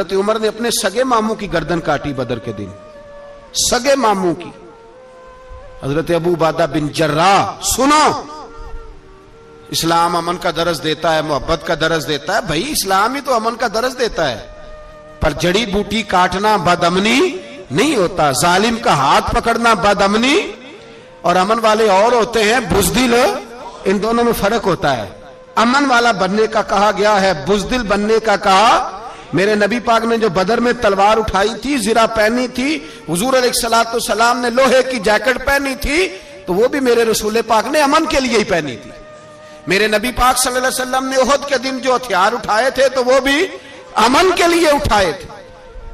हजरत उमर ने अपने सगे मामू की गर्दन काटी बदर के दिन, सगे मामू की। हजरत अबू उबादा बिन जर्राह, सुनो, इस्लाम अमन का दर्ज देता है, मोहब्बत का दर्ज देता है। भाई इस्लाम ही तो अमन का दर्ज देता है, पर जड़ी बूटी काटना बदअमनी नहीं होता। जालिम का हाथ पकड़ना बदअमनी, और अमन वाले और होते हैं बुज़दिल, इन दोनों में फर्क होता है। अमन वाला बनने का कहा गया है, बुज़दिल बनने का कहा। मेरे नबी पाक ने जो बदर में तलवार उठाई थी, जिरा पहनी थी, हुजूर अलैहिस्सलातु वस्सलाम ने लोहे की जैकेट पहनी थी, तो वो भी मेरे रसूल पाक ने अमन के लिए ही पहनी थी। मेरे नबी पाक सल्लल्लाहु अलैहि वसल्लम ने उहद के दिन जो हथियार उठाए थे, तो वो भी अमन के लिए उठाए थे,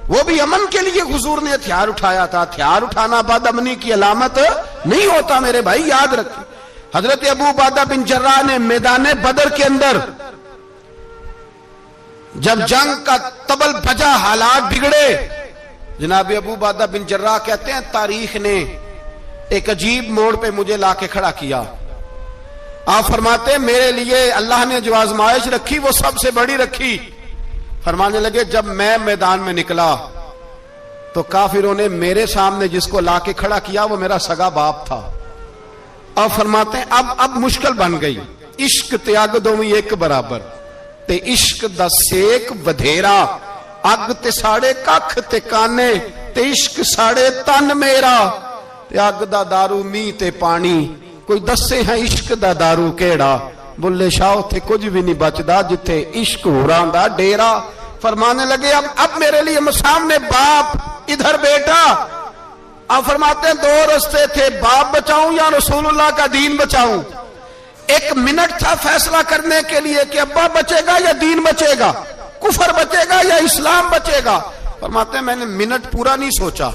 वो भी अमन के लिए हुजूर ने हथियार उठाया था। हथियार उठाना बदअमनी की अलामत नहीं होता मेरे भाई, याद रखें। हजरत अबू उबादा बिन जर्राह ने मैदान बदर के अंदर जब जंग का तबल बजा, हालात बिगड़े, जनाब अबू उबादा बिन जर्राह कहते हैं तारीख ने एक अजीब मोड़ पे मुझे लाके खड़ा किया। आप फरमाते हैं मेरे लिए अल्लाह ने जो आजमाइश रखी वो सबसे बड़ी रखी। फरमाने लगे जब मैं मैदान में निकला तो काफिरों ने मेरे सामने जिसको लाके खड़ा किया वो मेरा सगा बाप था। अब फरमाते हैं अब मुश्किल बन गई। इश्क त्याग दो एक बराबर, ते इश्क दा सेक बधेरा, अग ते साड़े कख ते काने, ते इश्क साड़े तन मेरा, ते अग दा दारू मीं ते पानी, कोई दसे है इश्क दा दारू केड़ा, बुल्ले शाह उथे कुछ भी नहीं बचदा जिथे इश्क होरां दा डेरा। फरमाने लगे अब मेरे लिए सामने बाप, इधर बेटा। अब फरमाते हैं दो रास्ते थे, बाप बचाऊं या रसूलुल्लाह का दीन बचाऊं। एक मिनट था फैसला करने के लिए कि अब्बा बचेगा या दीन बचेगा, कुफर बचेगा या इस्लाम बचेगा। फरमाते हैं मैंने मिनट पूरा नहीं सोचा,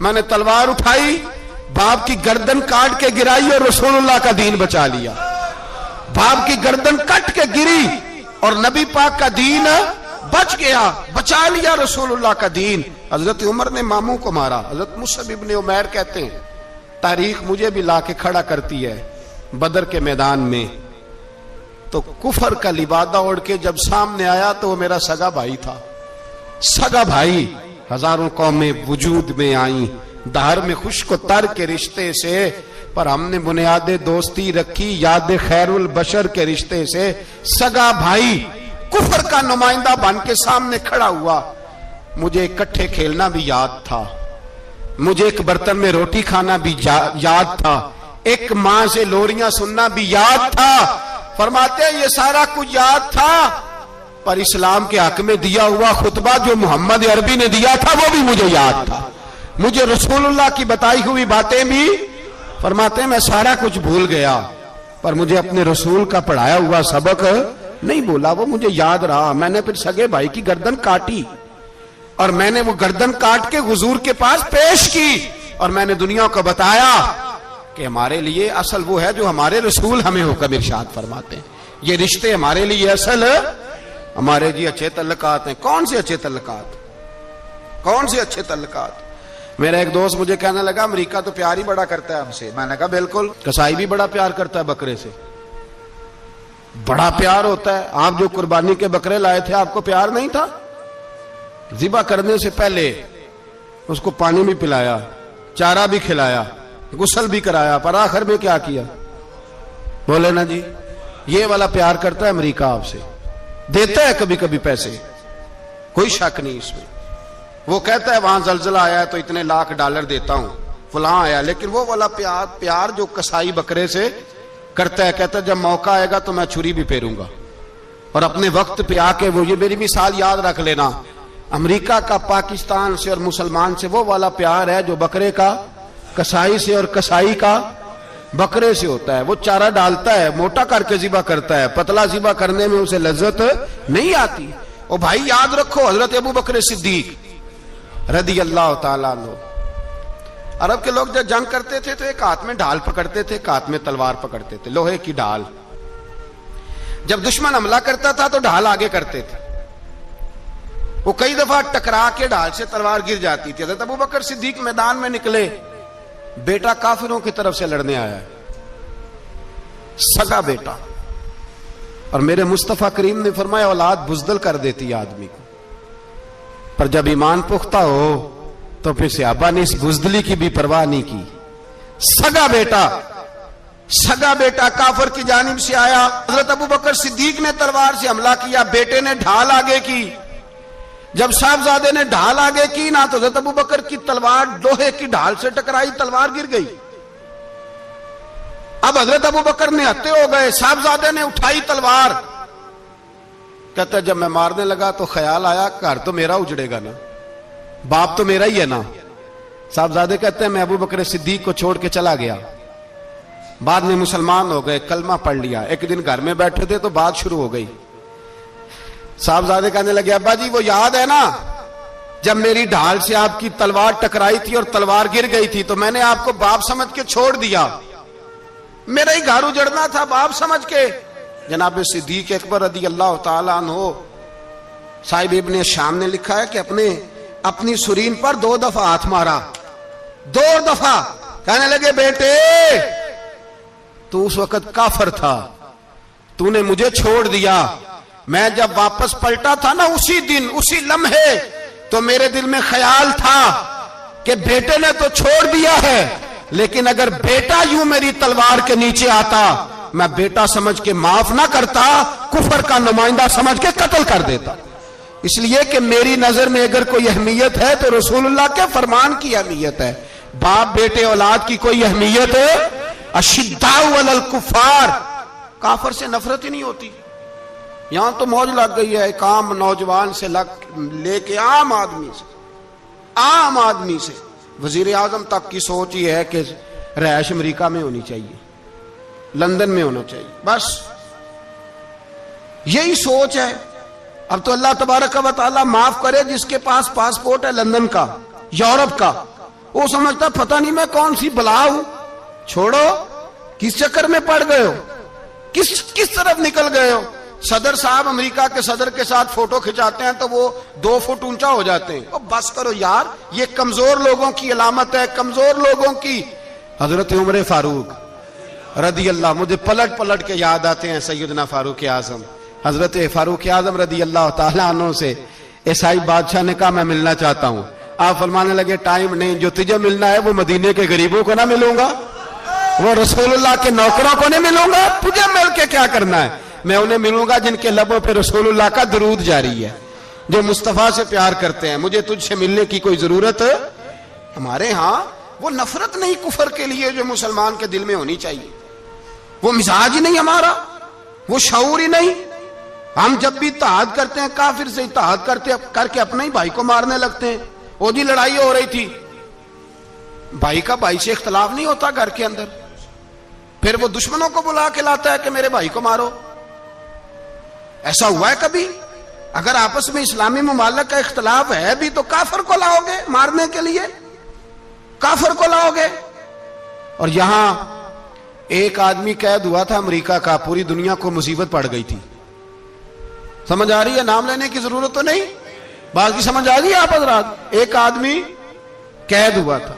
मैंने तलवार उठाई, बाप की गर्दन काट के गिराई और रसूलुल्लाह का दीन बचा लिया। बाप की गर्दन कट के गिरी और नबी पाक का दीन बच गया, बचा लिया रसूलुल्लाह का दीन। हजरत उमर ने मामू को मारा। हजरत मुसअब इब्न उमैर कहते हैं तारीख मुझे भी लाके खड़ा करती है बदर के मैदान में, तो कुफर का लिबादा ओढ़ के जब सामने आया तो वो मेरा सगा भाई था। सगा भाई, हजारों कौमें वजूद में आई दहर में खुश्क तर के रिश्ते से, पर हमने बुनियादे दोस्ती रखी याद खैरुल बशर के रिश्ते से। सगा भाई कुफर का नुमाइंदा बन के सामने खड़ा हुआ। मुझे इकट्ठे खेलना भी याद था, मुझे एक बर्तन में रोटी खाना भी याद था, एक मां से लोरियां सुनना भी याद था। फरमाते हैं ये सारा कुछ याद था, पर इस्लाम के हक में दिया हुआ खुतबा जो मोहम्मद अरबी ने दिया था वो भी मुझे याद था। मुझे रसूलुल्लाह की बताई हुई बातें भी, फरमाते हैं मैं सारा कुछ भूल गया, पर मुझे अपने रसूल का पढ़ाया हुआ सबक नहीं भूला, वो मुझे याद रहा। मैंने फिर सगे भाई की गर्दन काटी और मैंने वो गर्दन काट के हुजूर के पास पेश की, और मैंने दुनिया को बताया कि हमारे लिए असल वो है जो हमारे रसूल हमें हुक्म इरशाद फरमाते हैं। ये रिश्ते हमारे लिए असल, हमारे जी अच्छे तल्लुकात हैं। कौन से अच्छे तल्लुकात, कौन से अच्छे तल्लुकात? मेरा एक दोस्त मुझे कहने लगा अमेरिका तो प्यार ही बड़ा करता है हमसे। मैंने कहा बिल्कुल, कसाई भी बड़ा प्यार करता है बकरे से, बड़ा प्यार होता है। आप जो कुर्बानी के बकरे लाए थे आपको प्यार नहीं था? ज़िबा करने से पहले उसको पानी भी पिलाया, चारा भी खिलाया, गुस्ल भी कराया, पर आखिर में क्या किया? बोले ना जी, ये वाला प्यार करता है अमेरिका आपसे। देता है कभी कभी पैसे, कोई शक नहीं इसमें। वो कहता है वहां जलजला आया है तो इतने लाख डॉलर देता हूं, फलां आया, लेकिन वो वाला प्यार जो कसाई बकरे से करता है, कहता है जब मौका आएगा तो मैं छुरी भी फेरूंगा और अपने वक्त पे आके वो, ये मेरी मिसाल याद रख लेना, अमेरिका का पाकिस्तान से और मुसलमान से वो वाला प्यार है जो बकरे का कसाई से और कसाई का बकरे से होता है। वो चारा डालता है, मोटा करके ज़िबा करता है, पतला ज़िबा करने में उसे लज्जत नहीं आती। ओ भाई याद रखो, हजरत अबू बकर सिद्दीक रदी अल्लाह ताला अन्हु, अरब के लोग जब जंग करते थे तो एक हाथ में ढाल पकड़ते थे, एक हाथ में तलवार पकड़ते थे, लोहे की ढाल। जब दुश्मन हमला करता था तो ढाल आगे करते थे। वो कई दफा टकरा के ढाल से तलवार गिर जाती थी। हज़रत अबू बकर सिद्दीक मैदान में निकले, बेटा काफिरों की तरफ से लड़ने आया है, सगा बेटा, और मेरे मुस्तफा करीम ने फरमाया औलाद बुज़दिल कर देती है आदमी को। पर जब ईमान पुख्ता हो तो फिर सहाबा ने इस बुज़दिली की भी परवाह नहीं की। सगा बेटा काफर की जानिब से आया, हजरत अबू बकर सिद्दीक ने तलवार से हमला किया, बेटे ने ढाल आगे की। जब साहबजादे ने ढाल आगे की ना तो हजरत अबू बकर की तलवार लोहे की ढाल से टकराई, तलवार गिर गई। अब हजरत अबू बकर ने हत्ते हो गए, साहबजादे ने उठाई तलवार। कहता जब मैं मारने लगा तो ख्याल आया घर तो मेरा उजड़ेगा ना, बाप तो मेरा ही है ना। साहबजादे कहते हैं मैं अबू बकर सिद्दीक को छोड़ के चला गया, बाद में मुसलमान हो गए, कलमा पढ़ लिया। एक दिन घर में बैठे थे तो बात शुरू हो गई। साहबजादे कहने लगे अब्बा जी वो याद है ना जब मेरी ढाल से आपकी तलवार टकराई थी और तलवार गिर गई थी तो मैंने आपको बाप समझ के छोड़ दिया, मेरा ही घर उजड़ना था बाप समझ के। जनाब सिद्दीक अकबर रदी अल्लाह ताला अन्हो साहिब इब्ने शाम ने लिखा है कि अपनी सुरीन पर 2 दफा हाथ मारा, 2 दफा। कहने लगे बेटे तू उस वक्त काफर था, तूने मुझे छोड़ दिया, मैं जब वापस पलटा था ना उसी दिन उसी लम्हे तो मेरे दिल में ख्याल था कि बेटे ने तो छोड़ दिया है, लेकिन अगर बेटा यूं मेरी तलवार के नीचे आता मैं बेटा समझ के माफ ना करता, कुफर का नुमाइंदा समझ के कत्ल कर देता। इसलिए कि मेरी नजर में अगर कोई अहमियत है तो रसूलुल्लाह के फरमान की अहमियत है, बाप बेटे औलाद की कोई अहमियत है। अशिद्दाउ अलल कुफार, काफर से नफरत ही नहीं होती। यहां तो मौज लग गई है, एक आम नौजवान से लेके आम आदमी से वजीर आजम तक की सोच ही है कि रहायश अमेरिका में होनी चाहिए, लंदन में होना चाहिए, बस यही सोच है। अब तो अल्लाह तबारक व तआला माफ करे जिसके पास पासपोर्ट है लंदन का, यूरोप का, वो समझता पता नहीं मैं कौन सी बला हूं। छोड़ो, किस चक्कर में पड़ गए हो, किस तरफ निकल गए हो। सदर साहब अमेरिका के सदर के साथ फोटो खिंचाते हैं तो वो 2 फुट ऊंचा हो जाते हैं। और बस करो यार, ये कमजोर लोगों की अलामत है, कमजोर लोगों की। हजरत उमर फारूक रदी अल्लाह, मुझे पलट पलट के याद आते हैं सैयदना फारूक आजम, हजरत फारूक आजम रदी अल्लाह तआला अन्हु से ईसाई बादशाह ने कहा मैं मिलना चाहता हूं। आप फरमाने लगे टाइम नहीं, जो तुझे मिलना है वो मदीने के गरीबों को ना मिलूंगा, वो रसूलुल्लाह के नौकरों को नहीं मिलूंगा, तुझे मिल के क्या करना है। मैं उन्हें मिलूंगा जिनके लबों पे रसूलुल्लाह का दरूद जारी है, जो मुस्तफा से प्यार करते हैं। मुझे तुझसे मिलने की कोई जरूरत, हमारे यहां वो नफरत नहीं कुफर के लिए जो मुसलमान के दिल में होनी चाहिए, वो मिजाज ही नहीं हमारा, वो शऊर ही नहीं। हम जब भी इत्तेहाद करते हैं काफिर से इत्तेहाद करके अपने ही भाई को मारने लगते हैं। वो जी लड़ाई हो रही थी, भाई का भाई से इख्तलाफ नहीं होता घर के अंदर, फिर वो दुश्मनों को बुला के लाता है कि मेरे भाई को मारो। ऐसा हुआ है कभी? अगर आपस में इस्लामी मुमालिक का इख्तलाफ है भी तो काफिर को लाओगे मारने के लिए, काफिर को लाओगे। और यहां एक आदमी कैद हुआ था अमेरिका का, पूरी दुनिया को मुसीबत पड़ गई थी। समझ आ रही है? नाम लेने की जरूरत तो नहीं, बात की समझ आ गई आप हजरात। एक आदमी कैद हुआ था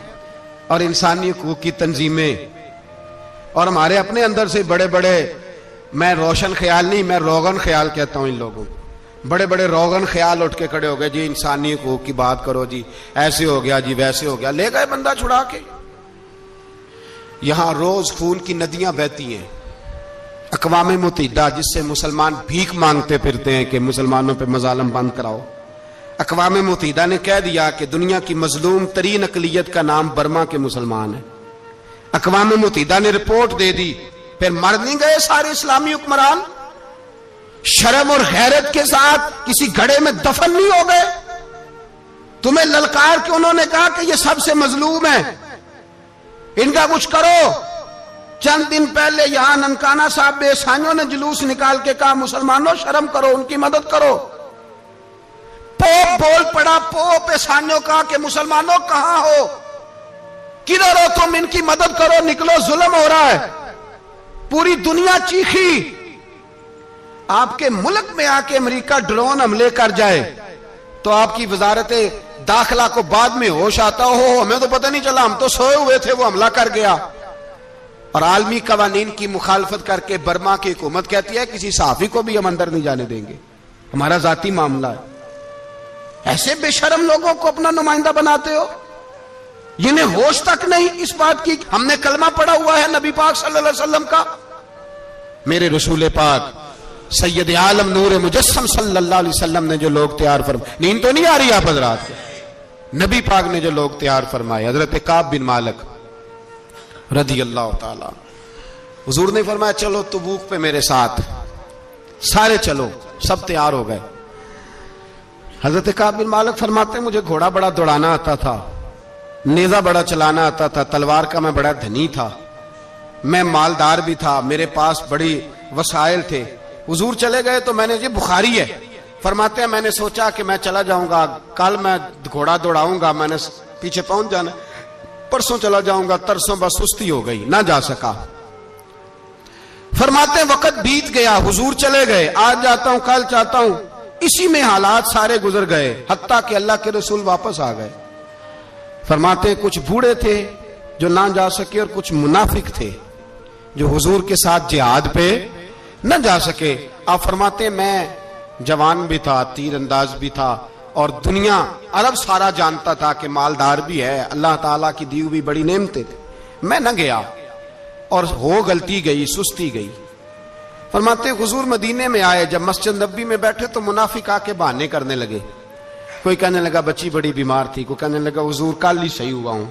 और इंसानी हकूक की तंजीमें और हमारे अपने अंदर से बड़े बड़े, मैं रोशन ख्याल नहीं, मैं रोगन ख्याल कहता हूं इन लोगों को, बड़े बड़े रोगन ख्याल उठ के खड़े हो गए जी, इंसानी हकूक की बात करो जी, ऐसे हो गया जी, वैसे हो गया, ले गए बंदा छुड़ा के। यहां रोज खून की नदियां बहती हैं। अक़वाम मुत्तहिदा जिससे मुसलमान भीख मांगते फिरते हैं कि मुसलमानों पे मजालम बंद कराओ, अक़वाम मुत्तहिदा ने कह दिया कि दुनिया की मजलूम तरीन अक़लियत का नाम बर्मा के मुसलमान है। अक़वाम मुत्तहिदा ने रिपोर्ट दे दी, फिर मर नहीं गए सारे इस्लामी हुक्मरान? शर्म और गैरत के साथ किसी घड़े में दफन नहीं हो गए? तुम्हें ललकार के उन्होंने कहा कि ये सबसे मजलूम है, इनका कुछ करो। चंद दिन पहले यहां ननकाना साहब बेसानियों ने जुलूस निकाल के कहा मुसलमानों शर्म करो, उनकी मदद करो। पोप बोल पड़ा, पोप ईसानियों का कि मुसलमानों कहां हो, किधर हो तुम, इनकी मदद करो, निकलो, जुल्म हो रहा है। पूरी दुनिया चीखी। आपके मुल्क में आके अमेरिका ड्रोन हमले कर जाए तो आपकी वजारत दाखिला को बाद में होश आता हो, हमें तो पता नहीं चला, हम तो सोए हुए थे, वो हमला कर गया। और आलमी कवानीन की मुखालफत करके बर्मा की हुकूमत कहती है किसी सहाफी को भी हम अंदर नहीं जाने देंगे, हमारा जाती मामला है। ऐसे बेशर्म लोगों को अपना नुमाइंदा बनाते हो, जिन्हें होश तक नहीं इस बात की। हमने कलमा पढ़ा हुआ है नबी पाक सल्लल्लाहु अलैहि वसल्लम का। मेरे रसूल पाक सैयद आलम नूर मुजस्सम सल्लल्लाहु अलैहि वसल्लम ने जो लोग तैयार फरमाए, नींद तो नहीं आ रही आप हजरात को, नबी पाक ने जो लोग तैयार फरमाए, हजरत काब बिन मालिक रदी अल्लाह ताला, हुजूर ने फरमाया चलो तबूक पे मेरे साथ, सारे चलो, सब तैयार हो गए। हजरत काब बिन मालिक फरमाते मुझे घोड़ा बड़ा दौड़ाना आता था, नेजा बड़ा चलाना आता था, तलवार का मैं बड़ा धनी था, मैं मालदार भी था, मेरे पास बड़ी वसाइल थे। हुजूर चले गए तो मैंने, ये बुखारी है, फरमाते हैं मैंने सोचा कि मैं चला जाऊंगा, कल मैं घोड़ा दौड़ाऊंगा, मैंने पीछे पहुंच जाना, परसों चला जाऊंगा, तरसों बस सुस्ती हो गई, ना जा सका। फरमाते वक्त बीत गया, हुजूर चले गए, आज जाता हूं कल चाहता हूं, इसी में हालात सारे गुजर गए, हत्ता कि अल्लाह के रसूल वापस आ गए। फरमाते कुछ बूढ़े थे जो ना जा सके और कुछ मुनाफिक थे जो हुजूर के साथ जिहाद पे न जा सके। आप फरमाते मैं जवान भी था, तीर अंदाज भी था, और दुनिया अरब सारा जानता था कि मालदार भी है, अल्लाह ताला की दी हुई बड़ी नेमतें थे, मैं न गया और हो गलती गई, सुस्ती गई। फरमाते हुजूर मदीने में आए, जब मस्जिद नबी में बैठे तो मुनाफिक आके बहाने करने लगे, कोई कहने लगा बच्ची बड़ी बीमार थी, कोई कहने लगा हुजूर कल ही सही हुआ हूं।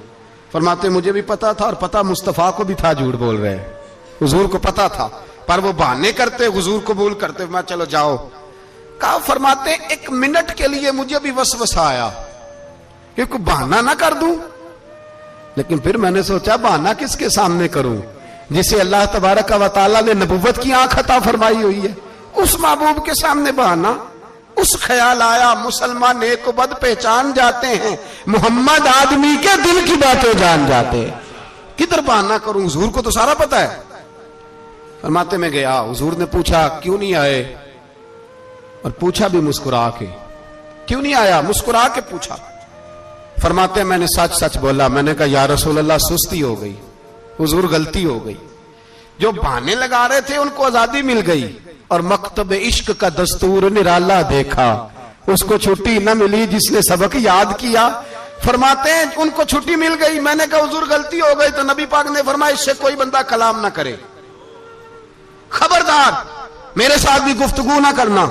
फरमाते मुझे भी पता था और पता मुस्तफा को भी था झूठ बोल रहे हैं, हुजूर को पता था, पर वो बहाने करते, हुजूर कबूल करते, मैं चलो जाओ। कहा फरमाते एक मिनट के लिए मुझे भी वसवसा आया कि कोई बहाना ना कर दूं, लेकिन फिर मैंने सोचा बहाना किसके सामने करूं, जिसे अल्लाह तबारक व तआला ने नबुव्वत की आंख अता फरमाई हुई है, उस महबूब के सामने बहाना। उस ख्याल आया मुसलमान नेक बद पहचान जाते हैं, मोहम्मद आदमी के दिल की बातें जान जाते हैं, किधर बहाना करूं, हुजूर को तो सारा पता है। फरमाते में गया, हुजूर ने पूछा क्यों नहीं आए, और पूछा भी मुस्कुरा के, क्यों नहीं आया, मुस्कुरा के पूछा। फरमाते मैंने सच सच बोला, मैंने कहा या रसूल अल्लाह सुस्ती हो गई, हुजूर गलती हो गई। जो बहाने लगा रहे थे उनको आजादी मिल गई, और मकतब इश्क का दस्तूर निराला देखा, उसको छुट्टी न मिली जिसने सबक याद किया। फरमाते हैं उनको छुट्टी मिल गई, मैंने कहा हुजूर गलती हो गई, तो नबी पाक ने फरमाया इससे कोई बंदा कलाम ना करे, खबरदार मेरे साथ भी गुफ्तगू ना करना।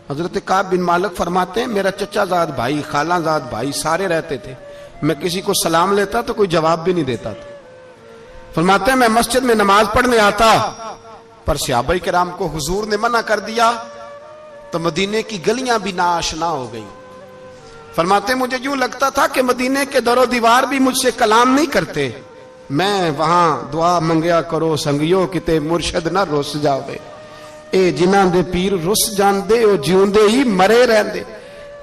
हजरत काब बिन मालिक फरमाते हैं मेरा चचाजाद भाई, खालाजाद भाई सारे रहते थे, मैं किसी को सलाम लेता तो कोई जवाब भी नहीं देता था। फरमाते हैं मैं मस्जिद में नमाज पढ़ने आता, पर सहाबाए किराम को हुजूर ने मना कर दिया तो मदीने की गलियां भी नाआशना हो गई। फरमाते मुझे यूं लगता था कि मदीने के दरो दीवार भी मुझसे कलाम नहीं करते, मैं वहां दुआ मंगया करो संगियो किते मुर्शद ना रुस जावे, ए जिन्हां दे पीर रुस जांदे ओ जिउंदे ही मरे रहंदे।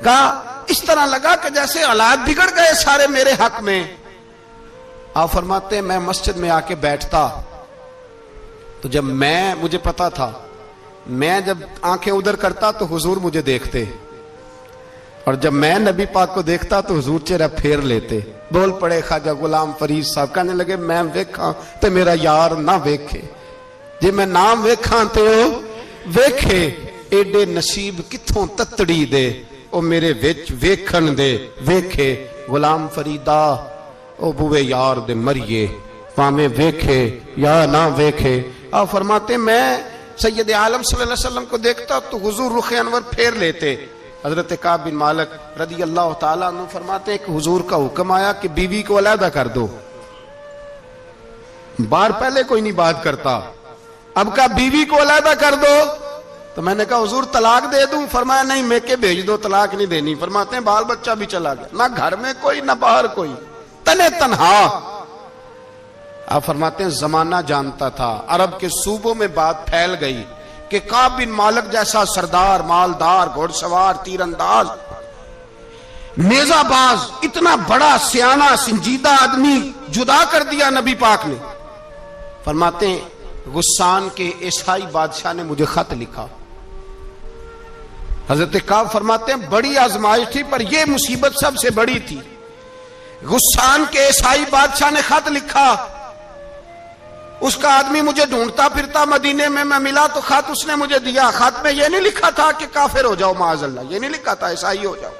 कहा इस तरह लगा कि जैसे हालात बिगड़ गए सारे मेरे हक में। आप फरमाते मैं मस्जिद में आके बैठता तो जब मुझे पता था, मैं जब आंखें उधर करता तो हुजूर मुझे देखते, और जब मैं नबी पाक को देखता तो हुजूर चेहरा फेर लेते। बोल पड़े ख्वाजा गुलाम फरीद साहब, कहने लगे मैं वेखा ते मेरा यार ना वेखे, जे मैं नाम वेखा ते ओ वेखे, एडे नसीब किथों ततड़ी दे ओ मेरे विच वेखण दे वेखे। गुलाम फरीदा ओ बुए यार दे मरिए, भावें वेखे या ना वेखे। आप फरमाते मैं सैयद आलम सल्लल्लाहु अलैहि वसल्लम को देखता तो हुजूर रुख अनवर फेर लेते। हजरत काब बिन मालिक रदी अल्लाह ताला अन्हु फरमाते कि हुजूर का हुक्म आया कि बीवी को अलहदा कर दो। बार पहले कोई नहीं बात करता, अब का बीवी को अलहदा कर दो, तो मैंने कहा हुजूर तलाक दे दूं, फरमाया नहीं मेके भेज दो, तलाक नहीं देनी। फरमाते हैं बाल बच्चा भी चला गया, ना घर में कोई ना बाहर कोई, तने तन्हा। आप फरमाते हैं जमाना जानता था, अरब के सूबों में बात फैल गई कि काब बिन मालिक जैसा सरदार, मालदार, घोड़सवार, तीरंदाज, नेजाबाज, इतना बड़ा सियाना संजीदा आदमी जुदा कर दिया नबी पाक ने। फरमाते हैं गुस्सान के ईसाई बादशाह ने मुझे खत लिखा। हजरत काब फरमाते हैं बड़ी आजमाइश थी, पर यह मुसीबत सबसे बड़ी थी। गुस्सान के ईसाई बादशाह ने खत लिखा, उसका आदमी मुझे ढूंढता फिरता मदीने में, मैं मिला तो खत उसने मुझे दिया। खत में यह नहीं लिखा था कि काफिर हो जाओ माअज़ल्लाह, यह नहीं लिखा था ईसाई हो जाओ।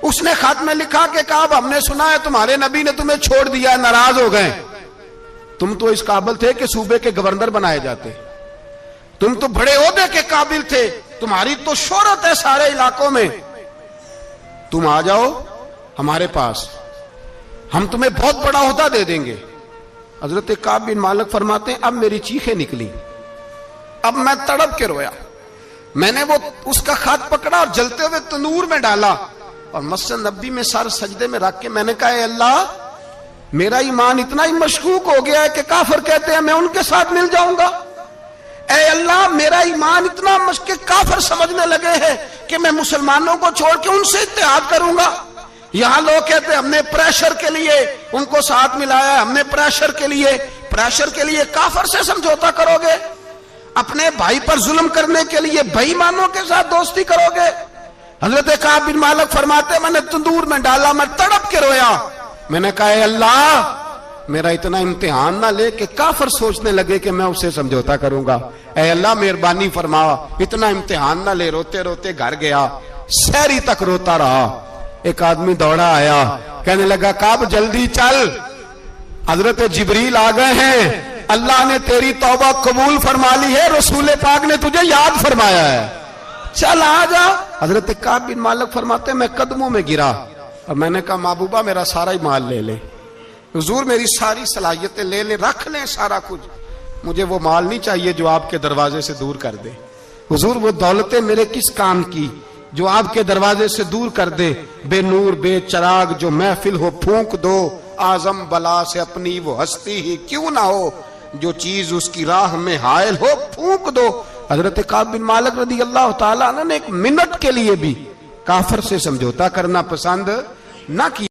उसने खत में लिखा कि काब हमने सुना है तुम्हारे नबी ने तुम्हें छोड़ दिया, नाराज हो गए। तुम तो इस काबिल थे कि सूबे के गवर्नर बनाए जाते, तुम तो बड़े ओहदे के काबिल थे, तुम्हारी तो शोहरत है सारे इलाकों में, तुम आ जाओ हमारे पास, हम तुम्हें बहुत बड़ा ओहदा दे देंगे। हजरत काब बिन मालिक फरमाते हैं अब मेरी चीखें निकली, अब मैं तड़प के रोया। मैंने वो उसका खत पकड़ा और जलते हुए तंदूर में डाला और मस्जिद नबी में सर सजदे में रख के मैंने कहा अल्लाह, मेरा ईमान इतना ही मशकूक हो गया है कि काफिर कहते हैं मैं उनके साथ मिल जाऊंगा। ऐ अल्लाह, मेरा ईमान इतना मशके काफिर समझने लगे हैं कि मैं मुसलमानों को छोड़ के उनसे इत्तेहाद करूंगा। यहां लोग कहते हैं हमने प्रेशर के लिए उनको साथ मिलाया, हमने प्रेशर के लिए काफिर से समझौता करोगे, अपने भाई पर जुल्म करने के लिए बेईमानों के साथ दोस्ती करोगे। हजरत काब बिन मालिक फरमाते मैंने तंदूर में डाला, मैं तड़प के रोया। मैंने कहा अल्लाह, मेरा इतना इम्तिहान ना ले कि काफिर सोचने लगे कि मैं उससे समझौता करूंगा। ऐ अल्लाह मेहरबानी फरमा, इतना इम्तिहान ना ले। रोते रोते घर गया, शहरी तक रोता रहा। एक आदमी दौड़ा आया, कहने लगा काब जल्दी चल, हजरत जिब्रील आ गए हैं, अल्लाह ने तेरी तौबा कबूल फरमा ली है, रसूल पाक ने तुझे याद फरमाया है, चल आ जा। हजरत काब बिन मालिक फरमाते मैं कदमों में गिरा और मैंने कहा महबूबा मेरा सारा ही माल ले ले, हुजूर मेरी सारी सलाहियतें ले ले, रख ले सारा कुछ, मुझे वो माल नहीं चाहिए जो आपके दरवाजे से दूर कर दे। हुजूर वो दौलतें मेरे किस काम की जो आपके दरवाजे से दूर कर दे। बेनूर बेचराग जो महफिल हो फूंक दो, आजम बला से अपनी वो हस्ती ही क्यों ना हो, जो चीज उसकी राह में हायल हो फूंक दो। हजरत काब बिन मालिक रदी अल्लाह ताला अन्हु ने एक मिनट के लिए भी काफिर से समझौता करना पसंद ना किया।